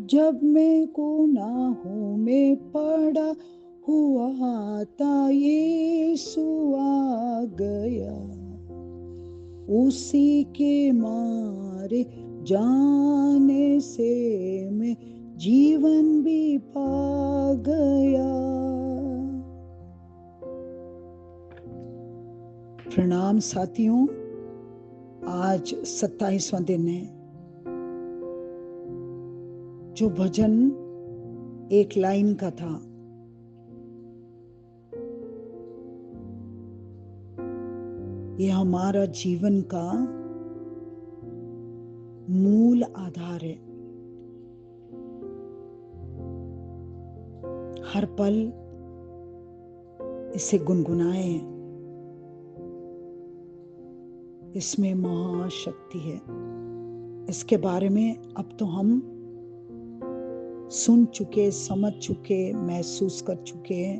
जब मैं गुनाहों में पड़ा हुआ था, यीशु आ गया। उसी के मारे जाने से मैं जीवन भी पा गया। प्रणाम साथियों, आज 27वां दिन है। जो भजन एक लाइन का था, ये हमारा जीवन का मूल आधार है। हर पल इसे गुनगुनाएं, इसमें महाशक्ति है। इसके बारे में अब तो हम सुन चुके, समझ चुके, महसूस कर चुके हैं,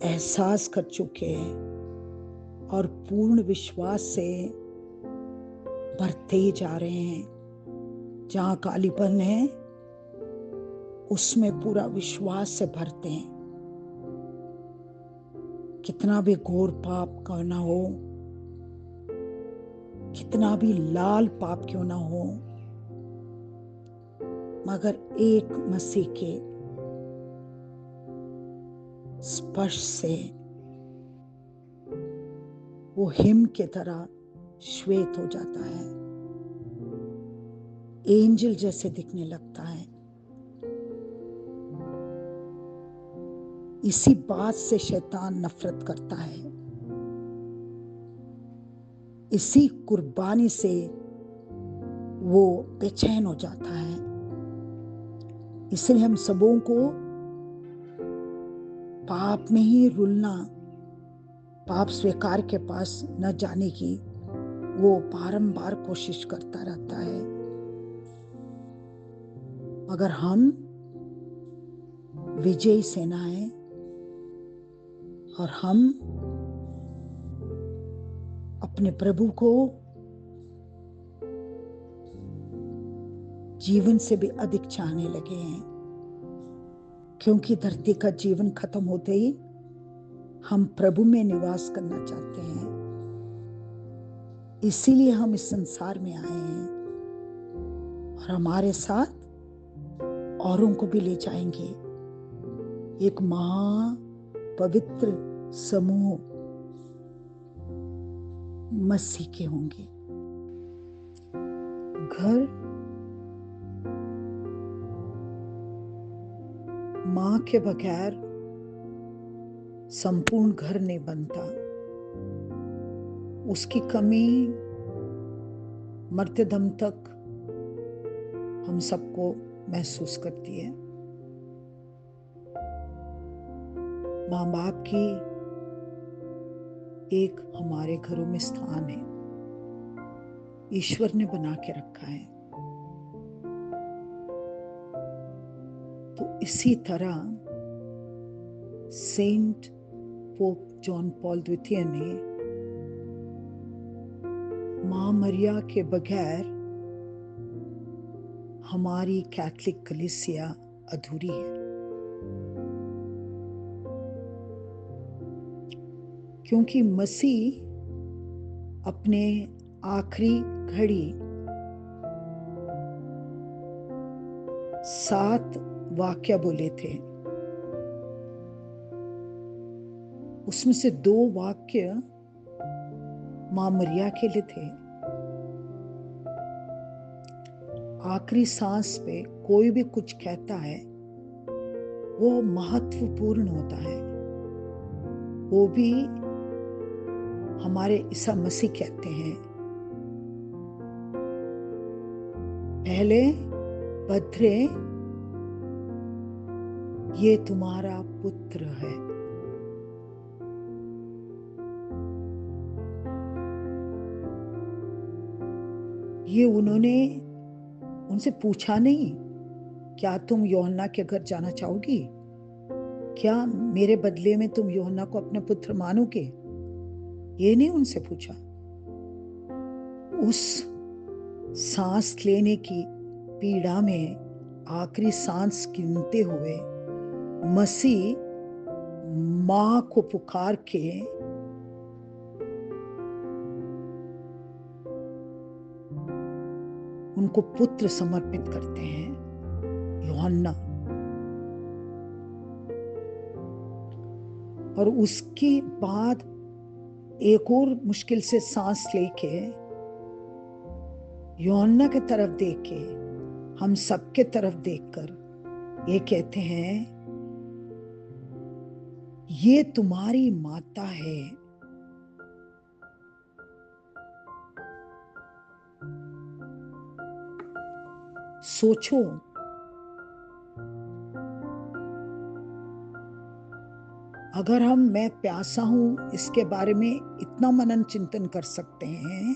एहसास कर चुके हैं और पूर्ण विश्वास से बढ़ते ही जा रहे हैं। जहां कालीपन है उसमें पूरा विश्वास से भरते हैं। कितना भी घोर पाप करना हो, कितना भी लाल पाप क्यों ना हो, मगर एक मसीह के स्पर्श से वो हिम के तरह श्वेत हो जाता है, एंजल जैसे दिखने लगता है। इसी बात से शैतान नफरत करता है। इसी कुर्बानी से वो बेचैन हो जाता है। इसलिए हम सबों को पाप में ही रुलना, पाप स्वीकार के पास न जाने की वो बारंबार कोशिश करता रहता है। मगर हम विजयी सेना हैं और हम अपने प्रभु को जीवन से भी अधिक चाहने लगे हैं, क्योंकि धरती का जीवन खत्म होते ही हम प्रभु में निवास करना चाहते हैं। इसीलिए हम इस संसार में आए हैं और हमारे साथ औरों को भी ले जाएंगे। एक महा पवित्र समूह मसीह के होंगे। घर मां के बगैर संपूर्ण घर नहीं बनता। उसकी कमी मरते दम तक हम सबको महसूस करती है। माँ बाप की एक हमारे घरों में स्थान है, ईश्वर ने बना के रखा है। तो इसी तरह सेंट पोप जॉन पॉल द्वितीय ने मां मरिया के बगैर हमारी कैथोलिक कलीसिया अधूरी है, क्योंकि मसीह अपने आखिरी घड़ी 7 वाक्य बोले थे। उसमें से 2 वाक्य मां मरिया के लिए थे। आखिरी सांस पे कोई भी कुछ कहता है वो महत्वपूर्ण होता है। वो भी हमारे ईसा मसीह कहते हैं, पहले बद्रे ये तुम्हारा पुत्र है। ये उन्होंने उनसे पूछा नहीं, क्या तुम यूहन्ना के घर जाना चाहोगी? क्या मेरे बदले में तुम यूहन्ना को अपना पुत्र मानोगे? ये नहीं उनसे पूछा। उस सांस लेने की पीड़ा में आखिरी सांस गिनते हुए मसीह मां को पुकार के उनको पुत्र समर्पित करते हैं, यूहन्ना। और उसके बाद एक और मुश्किल से सांस लेके यूहन्ना की तरफ देख के, हम सबके तरफ देखकर ये कहते हैं, ये तुम्हारी माता है। सोचो, अगर मैं प्यासा हूं इसके बारे में इतना मनन चिंतन कर सकते हैं,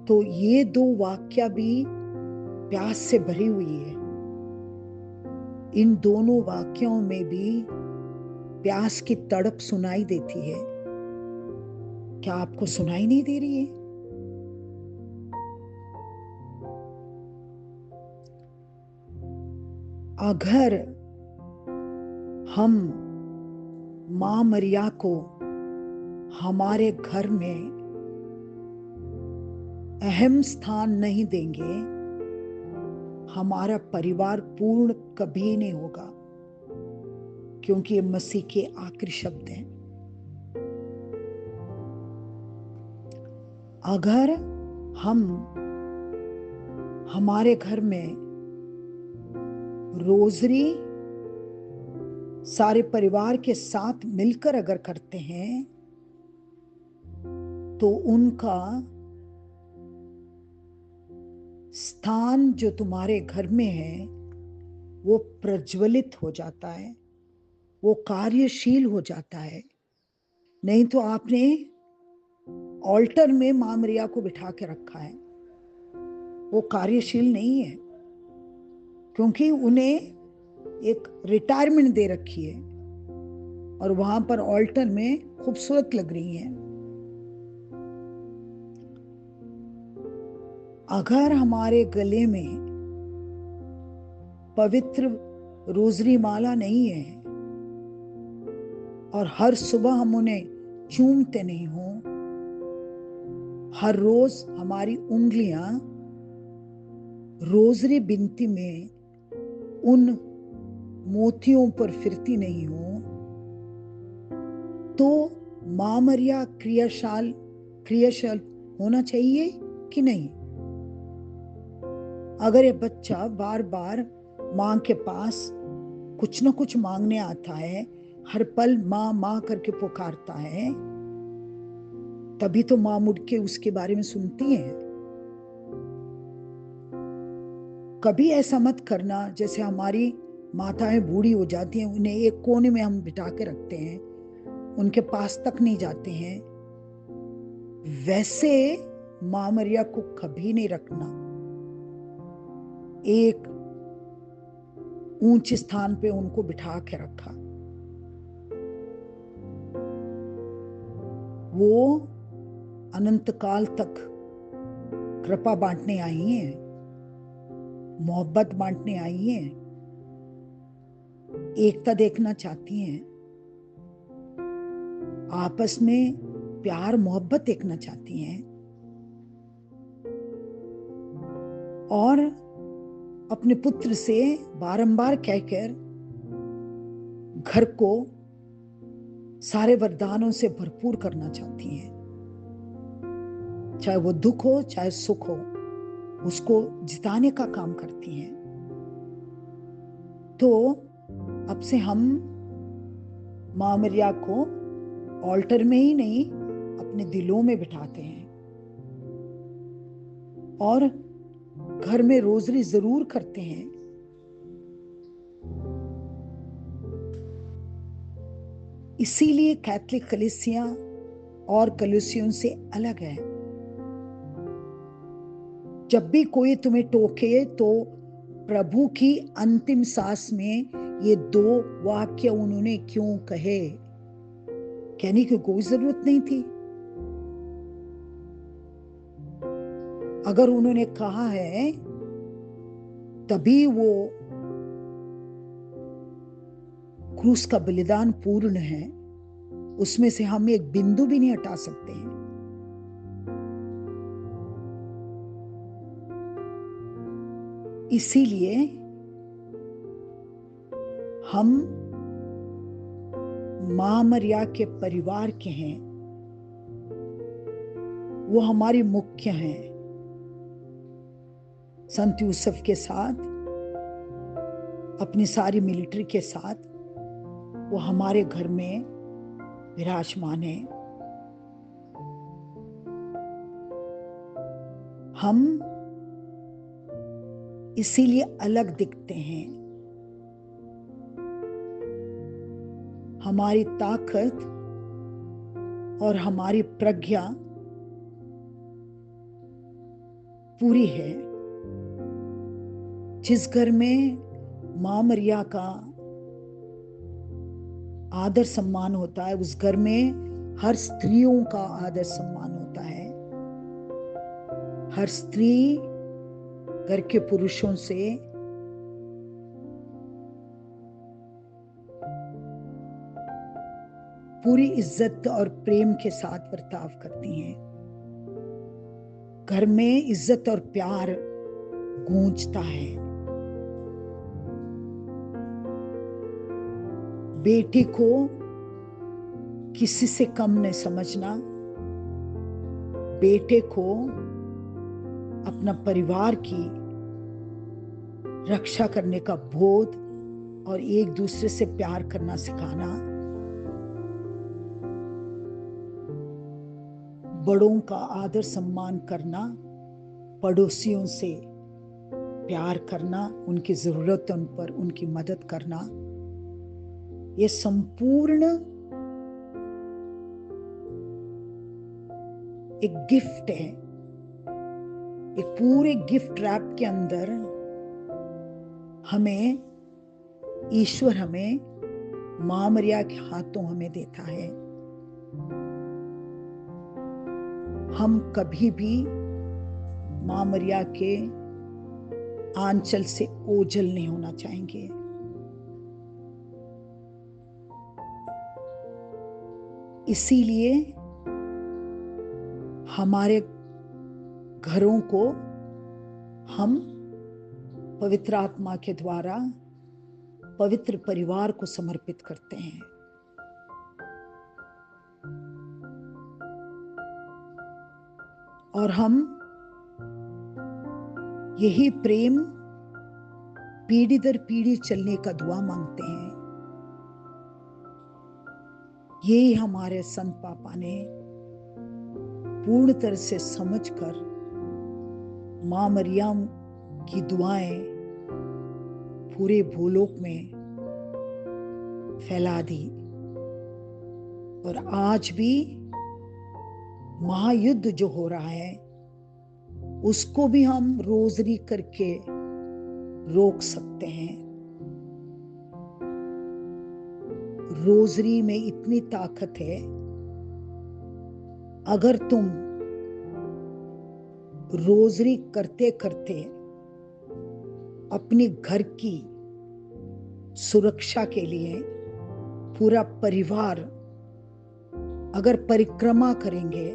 तो ये दो वाक्य भी प्यास से भरी हुई है। इन दोनों वाक्यों में भी प्यास की तड़प सुनाई देती है। क्या आपको सुनाई नहीं दे रही है? अगर हम मां मरिया को हमारे घर में अहम स्थान नहीं देंगे, हमारा परिवार पूर्ण कभी नहीं होगा, क्योंकि ये मसीह के आखिरी शब्द हैं। अगर हम हमारे घर में रोजरी सारे परिवार के साथ मिलकर अगर करते हैं, तो उनका स्थान जो तुम्हारे घर में है वो प्रज्वलित हो जाता है, वो कार्यशील हो जाता है। नहीं तो आपने ऑल्टर में मां मरिया को बिठा के रखा है, वो कार्यशील नहीं है, क्योंकि उन्हें एक रिटायरमेंट दे रखी है और वहां पर ऑल्टर में खूबसूरत लग रही हैं। अगर हमारे गले में पवित्र रोजरी माला नहीं है और हर सुबह हम उन्हें चूमते नहीं हो, हर रोज हमारी उंगलियां रोजरी बिनती में उन मोतियों पर फिरती नहीं हो, तो मां मरिया क्रियाशील होना चाहिए कि नहीं? अगर ये बच्चा बार बार मां के पास कुछ ना कुछ मांगने आता है, हर पल मां मां करके पुकारता है, तभी तो मां मुड़ के उसके बारे में सुनती है। कभी ऐसा मत करना जैसे हमारी माताएं बूढ़ी हो जाती हैं, उन्हें एक कोने में हम बिठा के रखते हैं, उनके पास तक नहीं जाते हैं। वैसे मां मरिया को कभी नहीं रखना। एक ऊंचे स्थान पे उनको बिठा के रखा। वो अनंत काल तक कृपा बांटने आई हैं, मोहब्बत बांटने आई हैं, एकता देखना चाहती हैं, आपस में प्यार मोहब्बत देखना चाहती हैं, और अपने पुत्र से बारंबार कहकर घर को सारे वरदानों से भरपूर करना चाहती हैं। चाहे वो दुख हो चाहे सुख हो, उसको जिताने का काम करती हैं। तो अब से हम मां मरिया को ऑल्टर में ही नहीं, अपने दिलों में बिठाते हैं और घर में रोजरी जरूर करते हैं। इसीलिए कैथोलिक कलीसिया और कलीसियों से अलग है। जब भी कोई तुम्हें टोके तो प्रभु की अंतिम सांस में ये दो वाक्य उन्होंने क्यों कहे? कहने की कोई जरूरत नहीं थी। अगर उन्होंने कहा है तभी वो क्रूस का बलिदान पूर्ण है, उसमें से हम एक बिंदु भी नहीं हटा सकते हैं। इसीलिए हम मां मरिया के परिवार के हैं, वो हमारी मुख्य हैं। संत यूसुफ के साथ, अपनी सारी मिलिट्री के साथ वो हमारे घर में विराजमान है। हम इसीलिए अलग दिखते हैं। हमारी ताकत और हमारी प्रज्ञा पूरी है। जिस घर में मां मरिया का आदर सम्मान होता है, उस घर में हर स्त्रियों का आदर सम्मान होता है। हर स्त्री घर के पुरुषों से पूरी इज्जत और प्रेम के साथ बर्ताव करती हैं। घर में इज्जत और प्यार गूंजता है। बेटी को किसी से कम नहीं समझना, बेटे को अपना परिवार की रक्षा करने का बोध और एक दूसरे से प्यार करना सिखाना, बड़ों का आदर सम्मान करना, पड़ोसियों से प्यार करना, उनकी जरूरतों पर उनकी मदद करना, ये संपूर्ण एक गिफ्ट है। एक पूरे गिफ्ट रैप के अंदर हमें ईश्वर हमें मां मरिया के हाथों हमें देता है। हम कभी भी मां मरिया के आंचल से ओझल नहीं होना चाहेंगे। इसीलिए हमारे घरों को हम पवित्र आत्मा के द्वारा पवित्र परिवार को समर्पित करते हैं। और हम यही प्रेम पीढ़ी दर पीढ़ी चलने का दुआ मांगते हैं। यही हमारे संत पापा ने पूर्ण तरह से समझकर मां मरियम की दुआएं पूरे भूलोक में फैला दी। और आज भी महायुद्ध जो हो रहा है उसको भी हम रोजरी करके रोक सकते हैं। रोजरी में इतनी ताकत है, अगर तुम रोजरी करते करते अपने घर की सुरक्षा के लिए पूरा परिवार अगर परिक्रमा करेंगे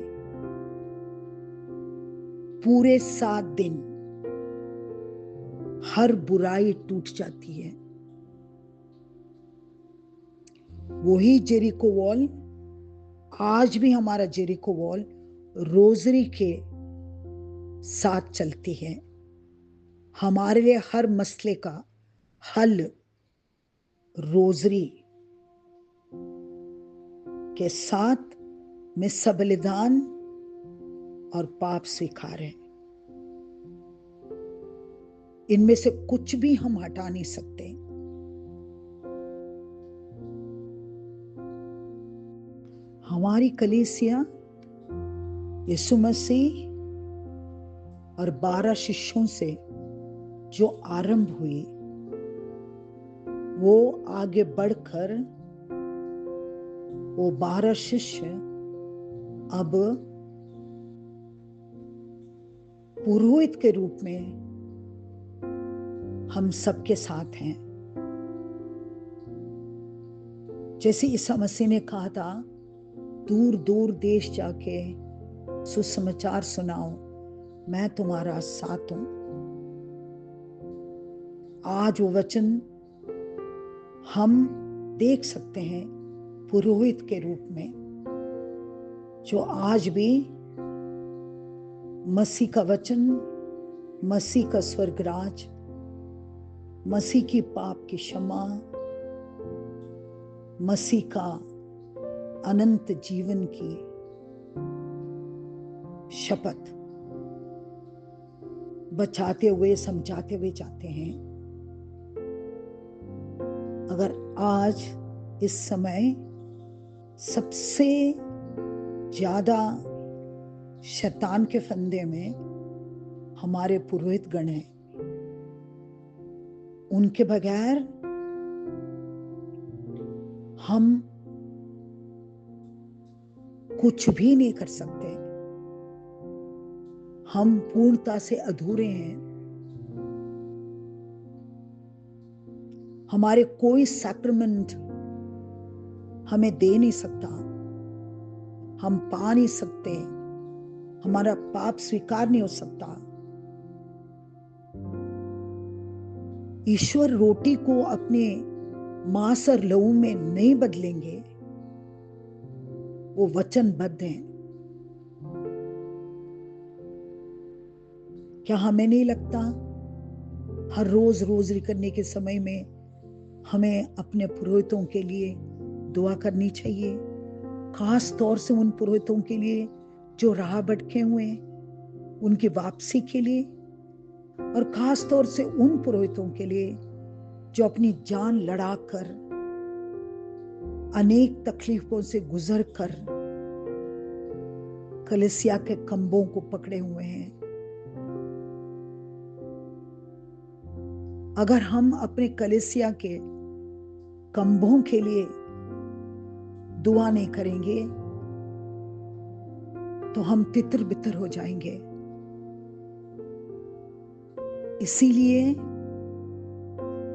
पूरे 7 दिन, हर बुराई टूट जाती है। वही जेरिको वॉल, आज भी हमारा जेरिको वॉल रोजरी के साथ चलती है। हमारे लिए हर मसले का हल रोजरी के साथ में सबलिदान और पाप स्वीकार है। इनमें से कुछ भी हम हटा नहीं सकते। हमारी कलीसिया यीशु मसीह और 12 शिष्यों से जो आरंभ हुई, वो आगे बढ़कर वो 12 शिष्य अब पुरोहित के रूप में हम सबके साथ हैं। जैसे ईसा मसीह ने कहा था, दूर दूर देश जाके सुसमाचार सुनाओ, मैं तुम्हारा साथ हूं। आज वो वचन हम देख सकते हैं पुरोहित के रूप में, जो आज भी मसीह का वचन, मसीह का स्वर्गराज, मसीह की पाप की क्षमा, मसीह का अनंत जीवन की शपथ बचाते हुए, समझाते हुए जाते हैं। अगर आज इस समय सबसे ज्यादा शैतान के फंदे में हमारे पुरोहित गण हैं, उनके बगैर हम कुछ भी नहीं कर सकते। हम पूर्णता से अधूरे हैं। हमारे कोई सैक्रामेंट हमें दे नहीं सकता, हम पा नहीं सकते, हमारा पाप स्वीकार नहीं हो सकता। ईश्वर रोटी को अपने मांस और लहू में नहीं बदलेंगे, वो वचनबद्ध हैं। क्या हमें नहीं लगता हर रोज रोजरी करने के समय में हमें अपने पुरोहितों के लिए दुआ करनी चाहिए, खास तौर से उन पुरोहितों के लिए जो राह भटके हुए हैं, उनकी वापसी के लिए, और खास तौर से उन पुरोहितों के लिए जो अपनी जान लड़ाकर, अनेक तकलीफों से गुजर कर कलीसिया के खंभों को पकड़े हुए हैं। अगर हम अपने कलीसिया के खंभों के लिए दुआ नहीं करेंगे तो हम तितर बितर हो जाएंगे। इसीलिए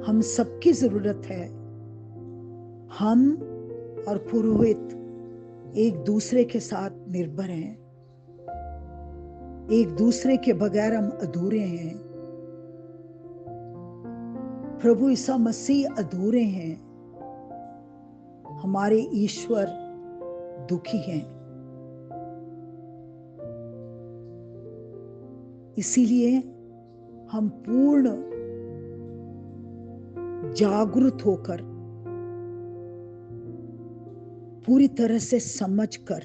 हम सबकी जरूरत है, हम और पुरोहित एक दूसरे के साथ निर्भर हैं। एक दूसरे के बगैर हम अधूरे हैं। प्रभु ईसा मसीह अधूरे हैं, हमारे ईश्वर दुखी हैं। इसीलिए हम पूर्ण जागरूक होकर, पूरी तरह से समझकर,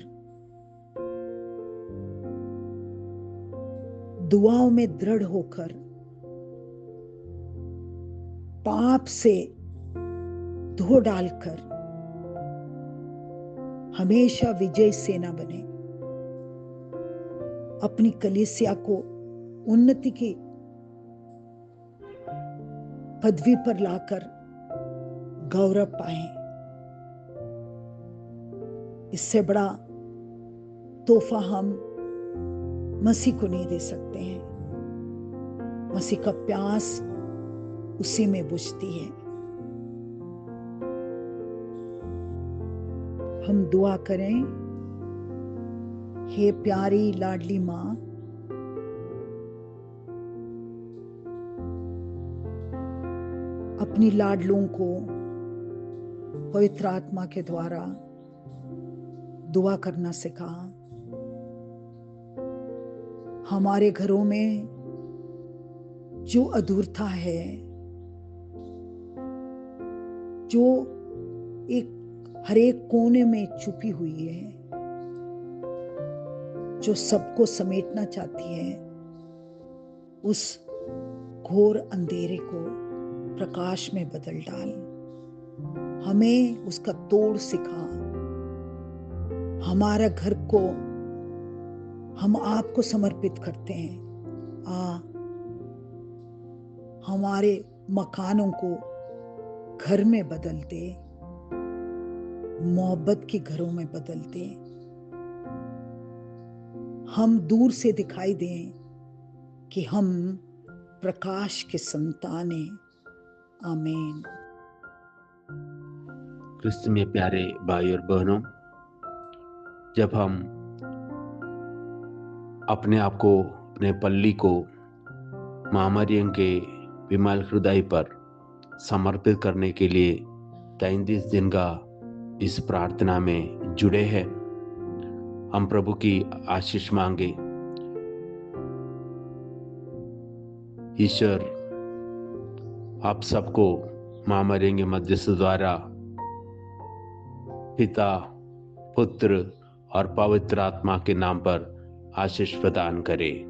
दुआओं में दृढ़ होकर, पाप से धो डालकर हमेशा विजय सेना बने, अपनी कलीसिया को उन्नति की पदवी पर लाकर गौरव पाए। इससे बड़ा तोहफा हम मसीह को नहीं दे सकते हैं। मसीह का प्यास उसी में बुझती है। हम दुआ करें, हे प्यारी लाडली मां, अपनी लाडलों को पवित्र आत्मा के द्वारा दुआ करना सिखा। हमारे घरों में जो अधूरता है, जो एक हर एक कोने में छुपी हुई है, जो सबको समेटना चाहती है, उस घोर अंधेरे को प्रकाश में बदल डाल। हमें उसका तोड़ सिखा। हमारा घर को हम आपको समर्पित करते हैं। हमारे मकानों को घर में बदल दे, मोहब्बत के घरों में बदल दे। हम दूर से दिखाई दें कि हम प्रकाश के संतान हैं, आमीन। क्रिस्त में प्यारे भाई और बहनों, जब हम अपने आप को, अपने पल्ली को मां मरियम के विमल हृदय पर समर्पित करने के लिए 33 दिन का इस प्रार्थना में जुड़े हैं, हम प्रभु की आशीष मांगे। ईश्वर आप सबको मां मरियम के मध्यस्थ द्वारा पिता, पुत्र और पवित्र आत्मा के नाम पर आशीष प्रदान करे।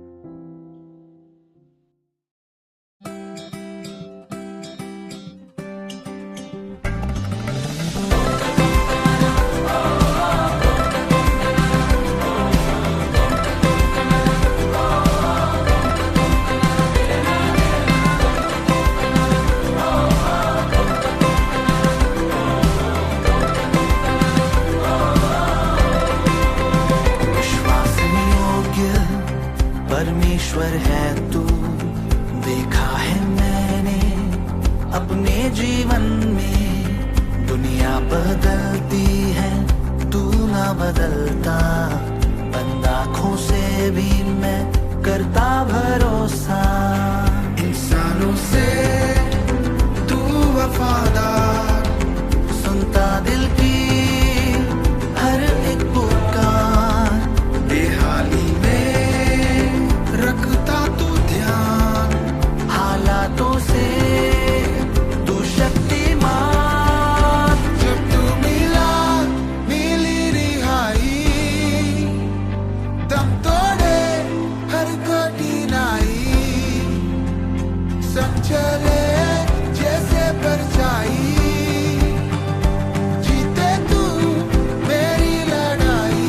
परमेश्वर है तू, देखा है मैंने अपने जीवन में। दुनिया बदलती है, तू ना बदलता। बंद आँखों से भी मैं करता भरोसा। इंसानों से तू वफादार, सुनता दिल की हर एक पुकार। बेहाली रखता तू ध्यान, हालातों से तू शक्तिमान। जब तू मिला मिली रिहाई, दम तोड़े हर कठिनाई। सब चले जैसे परछाई, जीते तू मेरी लड़ाई।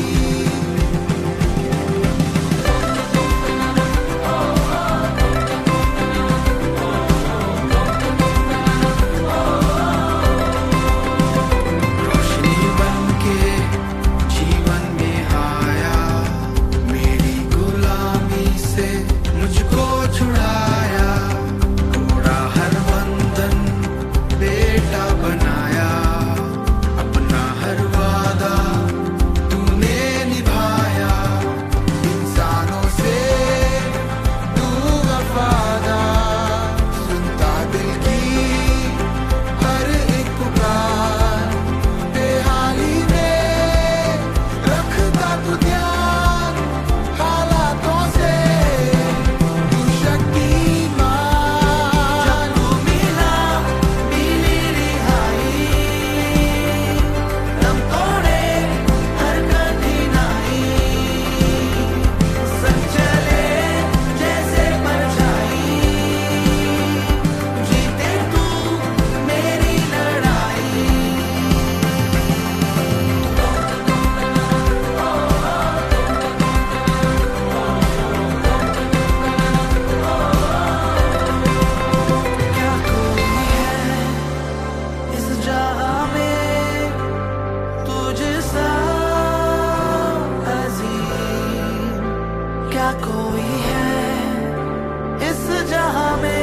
क्या कोई है इस जहां में